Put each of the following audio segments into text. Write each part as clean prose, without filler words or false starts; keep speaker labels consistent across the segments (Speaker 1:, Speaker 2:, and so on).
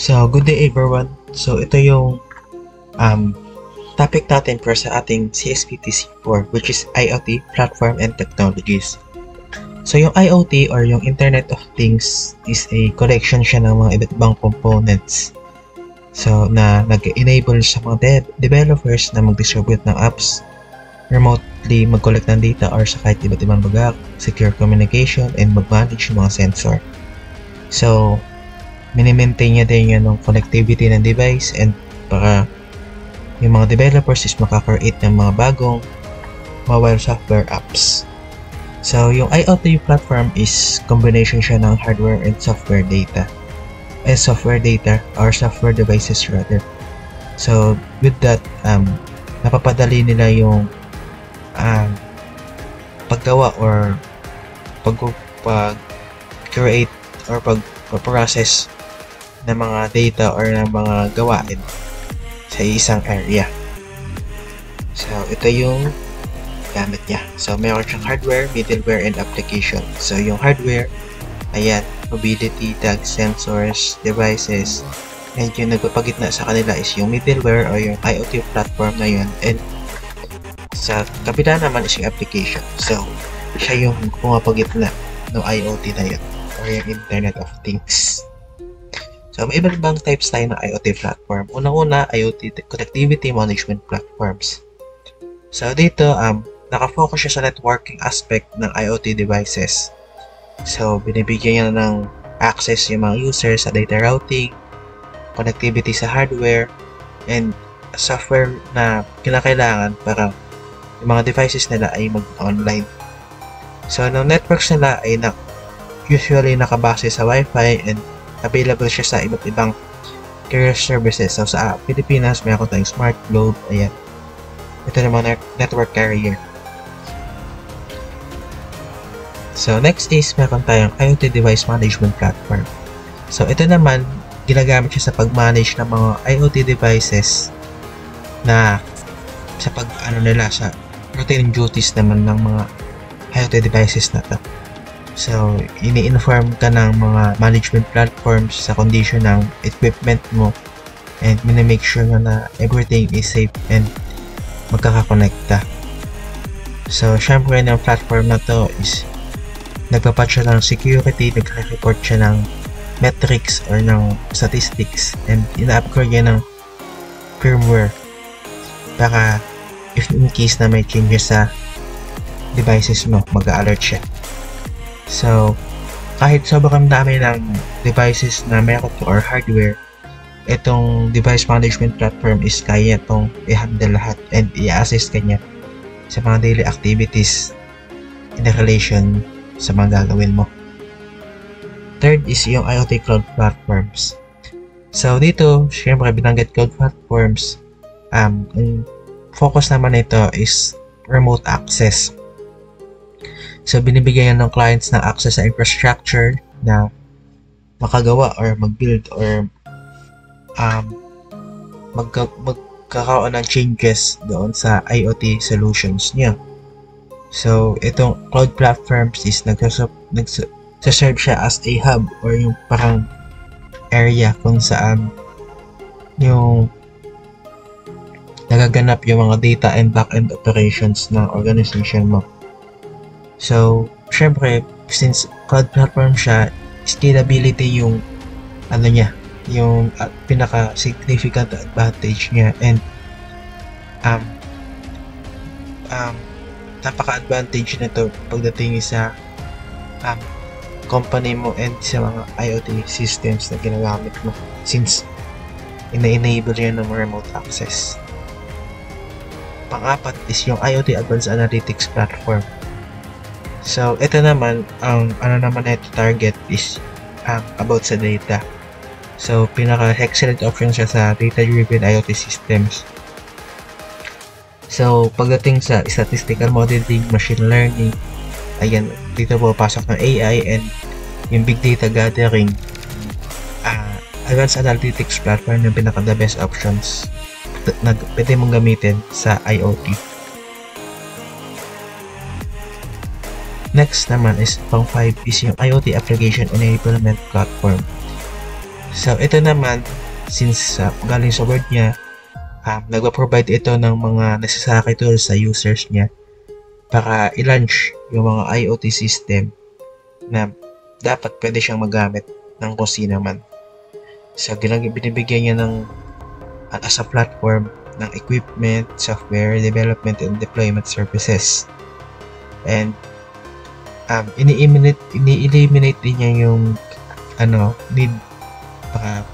Speaker 1: So, good day everyone. So, ito yung topic natin para sa ating CSPTC4, which is IoT Platform and Technologies. So, yung IoT or yung Internet of Things is a collection siya ng mga iba't ibang components. So, na nag-enable sa mga developers na mag-distribute ng apps, remotely mag-collect ng data or sa kahit iba't ibang lugar, secure communication, and mag-manage yung mga sensor. So, mini-maintain niya din yung connectivity ng device and para yung mga developers is makaka-create ng mga bagong mobile software apps. So, yung IoT platform is combination siya ng hardware and software data. Software data or software devices rather. So, with that, napapadali nila yung paggawa or pag-create or pag-process ng mga data or ng mga gawain sa isang area. So, ito yung gamit niya. So, meron siyang hardware, middleware, and application. So, yung hardware, ayan, mobility, tags, sensors, devices, and yung nagpapagitna sa kanila is yung middleware or yung IoT platform na yun. And sa kabila naman is yung application. So, siya yung pumapagitna ng IoT na yun or yung Internet of Things. So, may iba't ibang types tayo ng IoT platform. Unang-una, IoT Connectivity Management Platforms. So, dito, nakafocus siya sa networking aspect ng IoT devices. So, binibigyan niya ng access yung mga users sa data routing, connectivity sa hardware, and software na kinakailangan para yung mga devices nila ay mag-online. So, ng networks nila ay usually nakabase sa Wi-Fi and available siya sa iba't ibang carrier services. So, sa Pilipinas, meron tayong Smart Globe. Ayan. Ito naman network carrier. So, next is meron tayong IoT Device Management Platform. So, ito naman, ginagamit siya sa pag-manage ng mga IoT devices na sa sa routine duties naman ng mga IoT devices na to. So, ini-inform ka ng mga management platforms sa condition ng equipment mo and minimake sure na everything is safe and magkakakonekta. So, syempre ng platform na to is nagpapatch siya ng security, nagre-report siya ng metrics or ng statistics and ina-upgrade niya ng firmware para if in case na may changes sa devices mo, mag-alert siya. So, kahit sobrang dami ng devices na meron to or hardware, itong device management platform is kaya itong i-handle lahat and i-assist kanya sa mga daily activities in relation sa mga gagawin mo. Third is yung IoT Cloud Platforms. So, dito, syempre binanggit cloud platforms, ang focus naman nito is remote access. So, binibigyan ng clients ng access sa infrastructure na makagawa or mag-build or magkakaroon ng changes doon sa IoT solutions niya. So, itong cloud platforms is nagsaserve siya as a hub or yung parang area kung saan yung nagaganap yung mga data and back-end operations ng organization mo. So, syempre, since cloud platform siya, scalability yung yung pinaka-significant advantage niya and napaka-advantage nito pagdating sa company mo and sa mga IoT systems na ginagamit mo since ina-enable yan ng remote access. Pang-apat is yung IoT Advanced Analytics Platform. So, ito naman, ang naman ito target is about sa data. So, pinaka-excellent option siya sa data-driven IoT systems. So, pagdating sa statistical modeling, machine learning, ayan, dito po pasok ng AI and yung big data gathering. Advanced Analytics Platform yung pinaka-the best options na pwede mong gamitin sa IoT. Next naman is pang 5 is yung IoT Application Enablement Platform. So, ito naman, since galing sa word niya, nagpa-provide ito ng mga necessary tools sa users niya para i-launch yung mga IoT system na dapat pwede siyang magamit ng kung sino man. So, binibigyan niya ng as a platform ng equipment, software development, and deployment services. And ini-eliminate din niya yung need para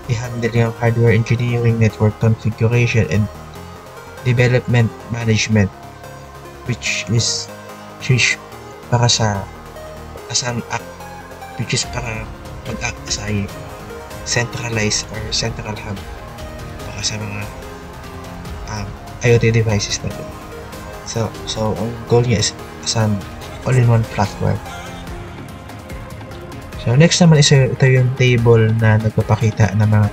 Speaker 1: i-handle yung hardware engineering, network configuration, and development management, which is para sa asang act, which is para mag-act sa centralized or central hub para sa mga IoT devices natin. So ang goal niya is as an all-in-one platform. So next naman is ito yung table na nagpapakita ng mga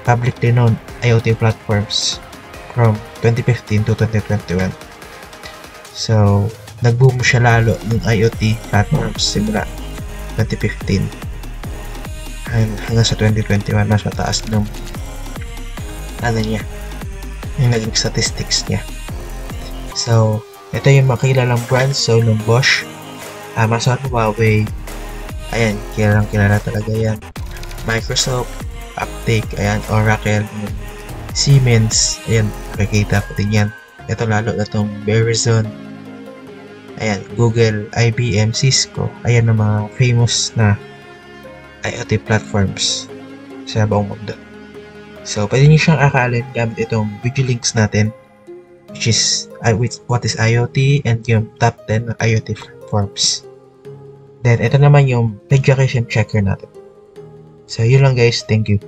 Speaker 1: publicly known IoT platforms from 2015 to 2021. So nag-boom siya lalo ng IoT platforms simula 2015 hanggang sa 2021, mas mataas ng niya, yung naging statistics niya. So ito yung makilalang brands, so ng Bosch, Amazon, Huawei, ayan, kilala talaga yan. Microsoft, Uptake, ayan, Oracle, Siemens, ayan, nakikita po din yan. Ito lalo na itong Verizon, ayan, Google, IBM, Cisco, ayan ang mga famous na IoT platforms sa buong mundo. So, pwede nyo siyang akalin gamit itong video links natin, which is what is IoT and yung top 10 ng IoT platforms. Then, ito naman yung education checker natin. So, yun lang guys. Thank you.